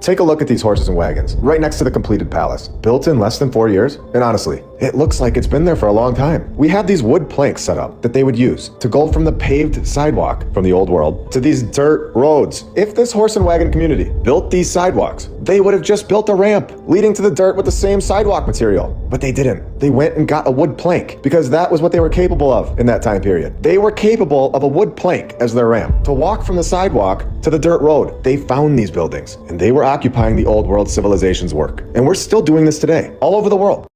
Take a look at these horses and wagons, right next to the completed palace. Built in less than 4 years, and honestly, it looks like it's been there for a long time. We had these wood planks set up that they would use to go from the paved sidewalk from the old world to these dirt roads. If this horse and wagon community built these sidewalks, they would have just built a ramp leading to the dirt with the same sidewalk material. But they didn't. They went and got a wood plank because that was what they were capable of in that time period. They were capable of a wood plank as their ramp to walk from the sidewalk to the dirt road. They found these buildings and they were occupying the old world civilization's work. And we're still doing this today, all over the world.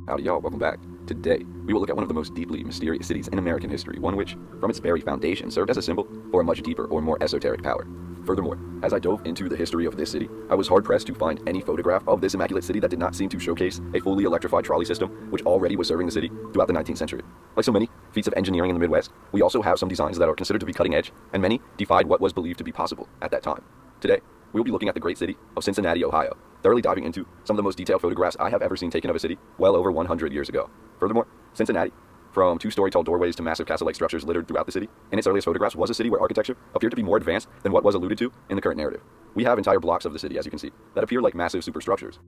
Howdy y'all, welcome back. Today, we will look at one of the most deeply mysterious cities in American history, one which, from its very foundation, served as a symbol for a much deeper or more esoteric power. Furthermore, as I dove into the history of this city, I was hard-pressed to find any photograph of this immaculate city that did not seem to showcase a fully electrified trolley system, which already was serving the city throughout the 19th century. Like so many feats of engineering in the Midwest, we also have some designs that are considered to be cutting edge, and many defied what was believed to be possible at that time. Today, we will be looking at the great city of Cincinnati, Ohio, thoroughly diving into some of the most detailed photographs I have ever seen taken of a city well over 100 years ago. Furthermore, Cincinnati, from two-story tall doorways to massive castle-like structures littered throughout the city, in its earliest photographs was a city where architecture appeared to be more advanced than what was alluded to in the current narrative. We have entire blocks of the city, as you can see, that appear like massive superstructures.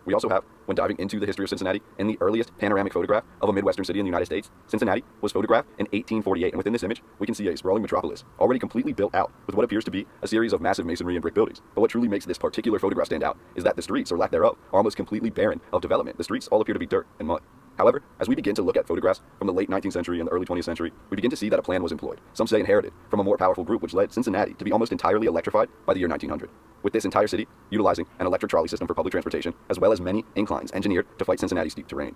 We also have, when diving into the history of Cincinnati, in the earliest panoramic photograph of a Midwestern city in the United States, Cincinnati was photographed in 1848, and within this image, we can see a sprawling metropolis, already completely built out, with what appears to be a series of massive masonry and brick buildings. But what truly makes this particular photograph stand out is that the streets, or lack thereof, are almost completely barren of development. The streets all appear to be dirt and mud. However, as we begin to look at photographs from the late 19th century and the early 20th century, we begin to see that a plan was employed, some say inherited, from a more powerful group which led Cincinnati to be almost entirely electrified by the year 1900, with this entire city utilizing an electric trolley system for public transportation, as well as many inclines engineered to fight Cincinnati's steep terrain.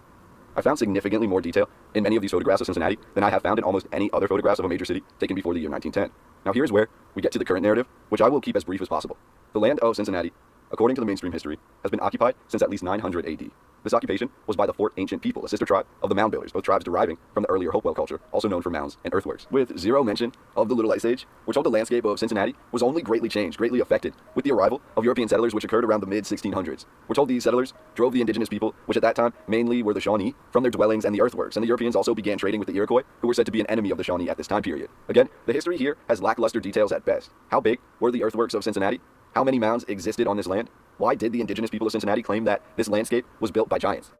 I found significantly more detail in many of these photographs of Cincinnati than I have found in almost any other photographs of a major city taken before the year 1910. Now here's where we get to the current narrative, which I will keep as brief as possible. The land of Cincinnati, according to the mainstream history, has been occupied since at least 900 AD. This occupation was by the Fort Ancient people, a sister tribe of the Mound Builders, both tribes deriving from the earlier Hopewell culture, also known for mounds and earthworks. With zero mention of the Little Ice Age, we're told the landscape of Cincinnati was only greatly changed, greatly affected, with the arrival of European settlers, which occurred around the mid-1600s. We're told these settlers drove the indigenous people, which at that time mainly were the Shawnee, from their dwellings and the earthworks, and the Europeans also began trading with the Iroquois, who were said to be an enemy of the Shawnee at this time period. Again, the history here has lackluster details at best. How big were the earthworks of Cincinnati? How many mounds existed on this land? Why did the indigenous people of Cincinnati claim that this landscape was built by giants?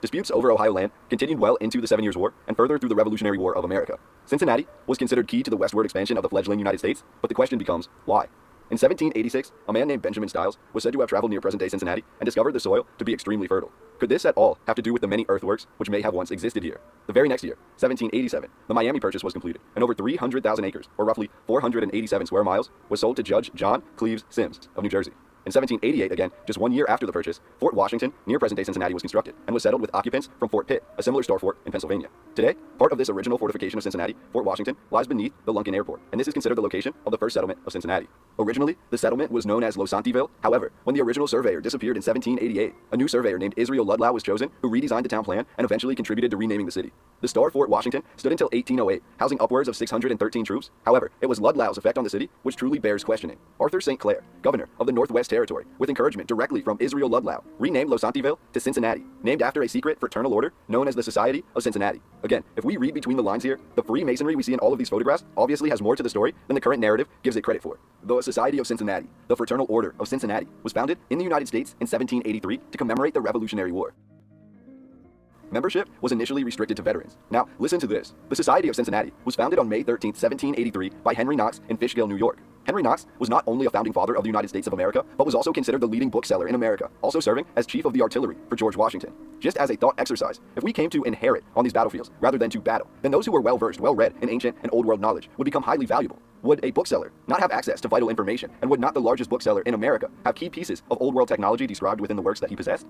Disputes over Ohio land continued well into the 7 Years' War and further through the Revolutionary War of America. Cincinnati was considered key to the westward expansion of the fledgling United States, but the question becomes, why? In 1786, a man named Benjamin Stiles was said to have traveled near present-day Cincinnati and discovered the soil to be extremely fertile. Could this at all have to do with the many earthworks which may have once existed here? The very next year, 1787, the Miami Purchase was completed, and over 300,000 acres, or roughly 487 square miles, was sold to Judge John Cleves Sims of New Jersey. In 1788, again, just 1 year after the purchase, Fort Washington, near present-day Cincinnati, was constructed and was settled with occupants from Fort Pitt, a similar star fort in Pennsylvania. Today, part of this original fortification of Cincinnati, Fort Washington, lies beneath the Lunken Airport, and this is considered the location of the first settlement of Cincinnati. Originally, the settlement was known as Losantiville. However, when the original surveyor disappeared in 1788, a new surveyor named Israel Ludlow was chosen, who redesigned the town plan and eventually contributed to renaming the city. The Star Fort Washington stood until 1808, housing upwards of 613 troops. However, it was Ludlow's effect on the city which truly bears questioning. Arthur St. Clair, governor of the Northwest Territory, with encouragement directly from Israel Ludlow, renamed Losantiville to Cincinnati, named after a secret fraternal order known as the Society of Cincinnati. Again, if we read between the lines here, the Freemasonry we see in all of these photographs obviously has more to the story than the current narrative gives it credit for. The Society of Cincinnati, the Fraternal Order of Cincinnati, was founded in the United States in 1783 to commemorate the Revolutionary War. Membership was initially restricted to veterans. Now, listen to this. The Society of Cincinnati was founded on May 13, 1783 by Henry Knox in Fishkill, New York. Henry Knox was not only a founding father of the United States of America, but was also considered the leading bookseller in America, also serving as chief of the artillery for George Washington. Just as a thought exercise, if we came to inherit on these battlefields rather than to battle, then those who were well-versed, well-read in ancient and old world knowledge would become highly valuable. Would a bookseller not have access to vital information, and would not the largest bookseller in America have key pieces of old world technology described within the works that he possessed?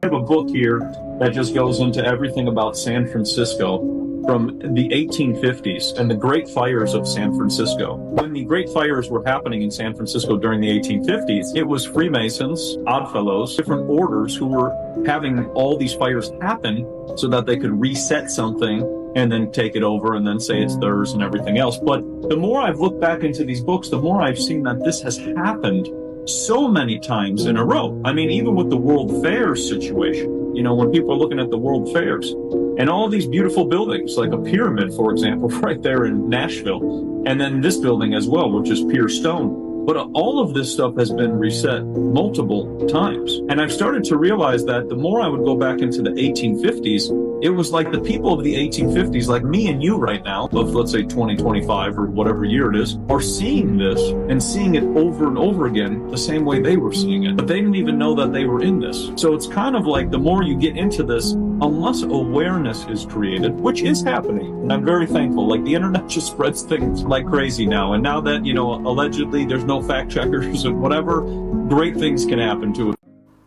I have a book here that just goes into everything about San Francisco from the 1850s and the Great Fires of San Francisco. When the Great Fires were happening in San Francisco during the 1850s, it was Freemasons, Oddfellows, different orders who were having all these fires happen so that they could reset something and then take it over and then say it's theirs and everything else. But the more I've looked back into these books, the more I've seen that this has happened so many times in a row. I mean, even with the World Fairs situation, you know, when people are looking at the World Fairs and all these beautiful buildings, like a pyramid, for example, right there in Nashville, and then this building as well, which is pure stone. But all of this stuff has been reset multiple times. And I've started to realize that the more I would go back into the 1850s, it was like the people of the 1850s, like me and you right now, of let's say 2025 or whatever year it is, are seeing this and seeing it over and over again the same way they were seeing it. But they didn't even know that they were in this. So it's kind of like the more you get into this, unless awareness is created, which is happening, and I'm very thankful. Like the internet just spreads things like crazy now. And now that, you know, allegedly there's no fact checkers and whatever, great things can happen to it.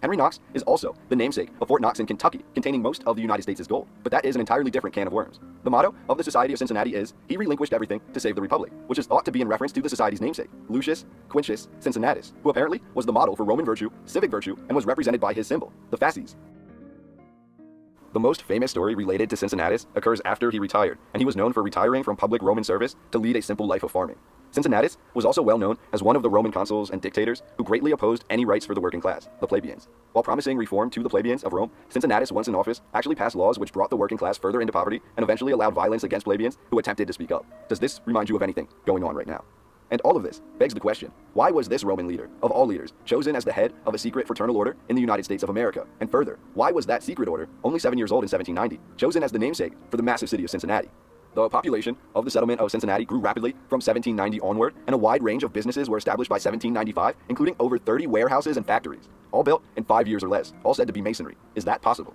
Henry Knox is also the namesake of Fort Knox in Kentucky, containing most of the United States' gold. But that is an entirely different can of worms. The motto of the Society of Cincinnati is, "He relinquished everything to save the Republic," which is thought to be in reference to the society's namesake, Lucius Quintus Cincinnatus, who apparently was the model for Roman virtue, civic virtue, and was represented by his symbol, the fasces. The most famous story related to Cincinnatus occurs after he retired, and he was known for retiring from public Roman service to lead a simple life of farming. Cincinnatus was also well known as one of the Roman consuls and dictators who greatly opposed any rights for the working class, the plebeians. While promising reform to the plebeians of Rome, Cincinnatus, once in office, actually passed laws which brought the working class further into poverty and eventually allowed violence against plebeians who attempted to speak up. Does this remind you of anything going on right now? And all of this begs the question, why was this Roman leader, of all leaders, chosen as the head of a secret fraternal order in the United States of America? And further, why was that secret order, only 7 years old in 1790, chosen as the namesake for the massive city of Cincinnati? The population of the settlement of Cincinnati grew rapidly from 1790 onward, and a wide range of businesses were established by 1795, including over 30 warehouses and factories, all built in 5 years or less, all said to be masonry. Is that possible?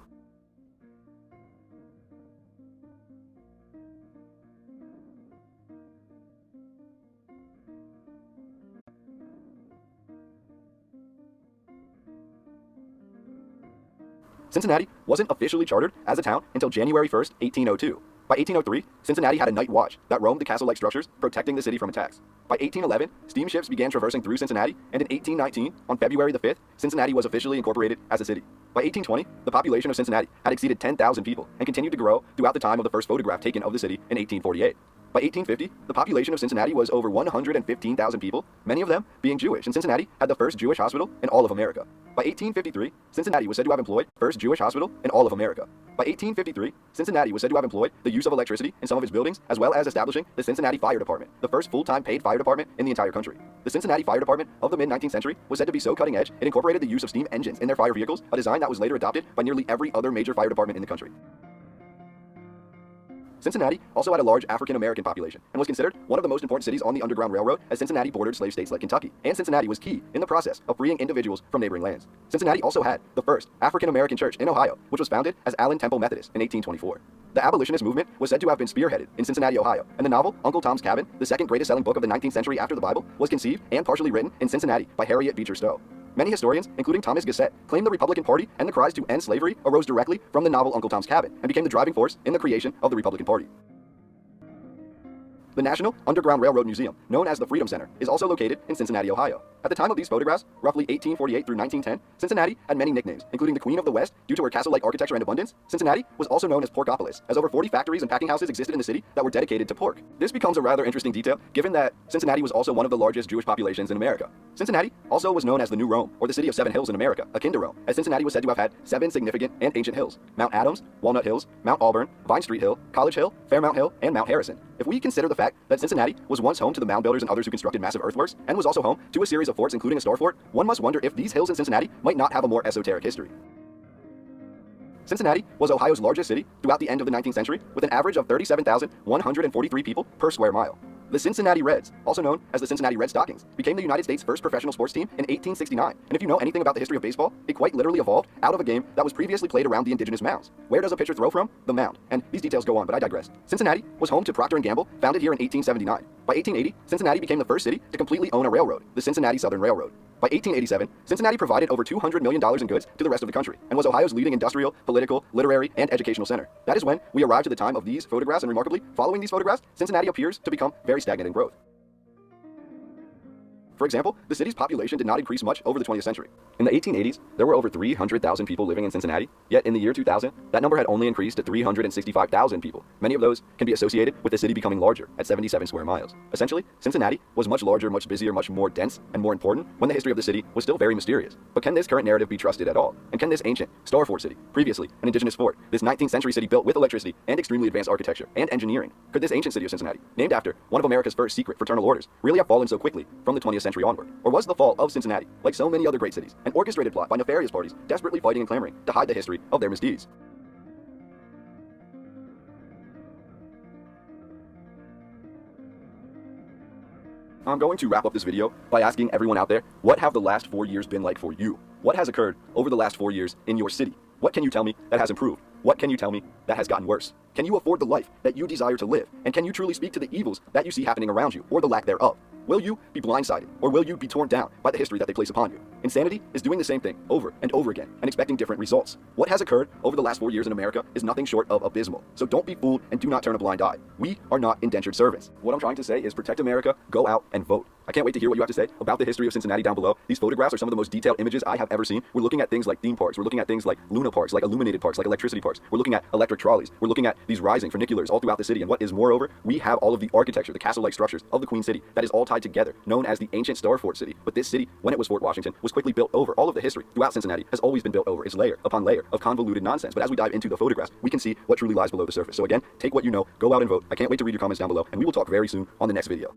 Cincinnati wasn't officially chartered as a town until January 1st, 1802. By 1803, Cincinnati had a night watch that roamed the castle-like structures, protecting the city from attacks. By 1811, steamships began traversing through Cincinnati, and in 1819, on February the 5th, Cincinnati was officially incorporated as a city. By 1820, the population of Cincinnati had exceeded 10,000 people and continued to grow throughout the time of the first photograph taken of the city in 1848. By 1850, the population of Cincinnati was over 115,000 people, many of them being Jewish, and Cincinnati had the first Jewish hospital in all of America. By 1853, Cincinnati was said to have employed the first Jewish hospital in all of America. By 1853, Cincinnati was said to have employed the use of electricity in some of its buildings, as well as establishing the Cincinnati Fire Department, the first full-time paid fire department in the entire country. The Cincinnati Fire Department of the mid-19th century was said to be so cutting edge, it incorporated the use of steam engines in their fire vehicles, a design that was later adopted by nearly every other major fire department in the country. Cincinnati also had a large African-American population and was considered one of the most important cities on the Underground Railroad, as Cincinnati bordered slave states like Kentucky, and Cincinnati was key in the process of freeing individuals from neighboring lands. Cincinnati also had the first African-American church in Ohio, which was founded as Allen Temple Methodist in 1824. The abolitionist movement was said to have been spearheaded in Cincinnati, Ohio, and the novel Uncle Tom's Cabin, the second greatest selling book of the 19th century after the Bible, was conceived and partially written in Cincinnati by Harriet Beecher Stowe. Many historians, including Thomas Gassett, claim the Republican Party and the cries to end slavery arose directly from the novel Uncle Tom's Cabin and became the driving force in the creation of the Republican Party. The National Underground Railroad Museum, known as the Freedom Center, is also located in Cincinnati, Ohio. At the time of these photographs, roughly 1848 through 1910, Cincinnati had many nicknames, including the Queen of the West due to her castle-like architecture and abundance. Cincinnati was also known as Porkopolis, as over 40 factories and packing houses existed in the city that were dedicated to pork. This becomes a rather interesting detail, given that Cincinnati was also one of the largest Jewish populations in America. Cincinnati also was known as the New Rome, or the City of Seven Hills in America, akin to Rome, as Cincinnati was said to have had 7 significant and ancient hills: Mount Adams, Walnut Hills, Mount Auburn, Vine Street Hill, College Hill, Fairmount Hill, and Mount Harrison. If we consider the fact that Cincinnati was once home to the mound builders and others who constructed massive earthworks, and was also home to a series of forts including a star fort, one must wonder if these hills in Cincinnati might not have a more esoteric history. Cincinnati was Ohio's largest city throughout the end of the 19th century, with an average of 37,143 people per square mile. The Cincinnati Reds, also known as the Cincinnati Red Stockings, became the United States' first professional sports team in 1869. And if you know anything about the history of baseball, it quite literally evolved out of a game that was previously played around the indigenous mounds. Where does a pitcher throw from? The mound. And these details go on, but I digress. Cincinnati was home to Procter & Gamble, founded here in 1879. By 1880, Cincinnati became the first city to completely own a railroad, the Cincinnati Southern Railroad. By 1887, Cincinnati provided over $200 million in goods to the rest of the country and was Ohio's leading industrial, political, literary, and educational center. That is when we arrive to the time of these photographs, and remarkably, following these photographs, Cincinnati appears to become very stagnant in growth. For example, the city's population did not increase much over the 20th century. In the 1880s, there were over 300,000 people living in Cincinnati, yet in the year 2000, that number had only increased to 365,000 people. Many of those can be associated with the city becoming larger at 77 square miles. Essentially, Cincinnati was much larger, much busier, much more dense, and more important when the history of the city was still very mysterious. But can this current narrative be trusted at all? And can this ancient Star Fort city, previously an indigenous fort, this 19th century city built with electricity and extremely advanced architecture and engineering, could this ancient city of Cincinnati, named after one of America's first secret fraternal orders, really have fallen so quickly from the 20th century onward? Or was the fall of Cincinnati, like so many other great cities, an orchestrated plot by nefarious parties desperately fighting and clamoring to hide the history of their misdeeds? I'm going to wrap up this video by asking everyone out there, what have the last 4 years been like for you? What has occurred over the last 4 years in your city? What can you tell me that has improved? What can you tell me that has gotten worse? Can you afford the life that you desire to live? And can you truly speak to the evils that you see happening around you, or the lack thereof? Will you be blindsided, or will you be torn down by the history that they place upon you? Insanity is doing the same thing over and over again and expecting different results. What has occurred over the last 4 years in America is nothing short of abysmal. So don't be fooled and do not turn a blind eye. We are not indentured servants. What I'm trying to say is protect America, go out and vote. I can't wait to hear what you have to say about the history of Cincinnati down below. These photographs are some of the most detailed images I have ever seen. We're looking at things like theme parks. We're looking at things like Luna parks, like illuminated parks, like electricity parks. We're looking at electric trolleys. We're looking at these rising funiculars all throughout the city. And what is moreover, we have all of the architecture, the castle-like structures of the Queen City that is all tied together, known as the ancient Star Fort City. But this city, when it was Fort Washington, was quickly built over. All of the history throughout Cincinnati has always been built over. It's layer upon layer of convoluted nonsense. But as we dive into the photographs, we can see what truly lies below the surface. So again, take what you know, go out and vote. I can't wait to read your comments down below, and we will talk very soon on the next video.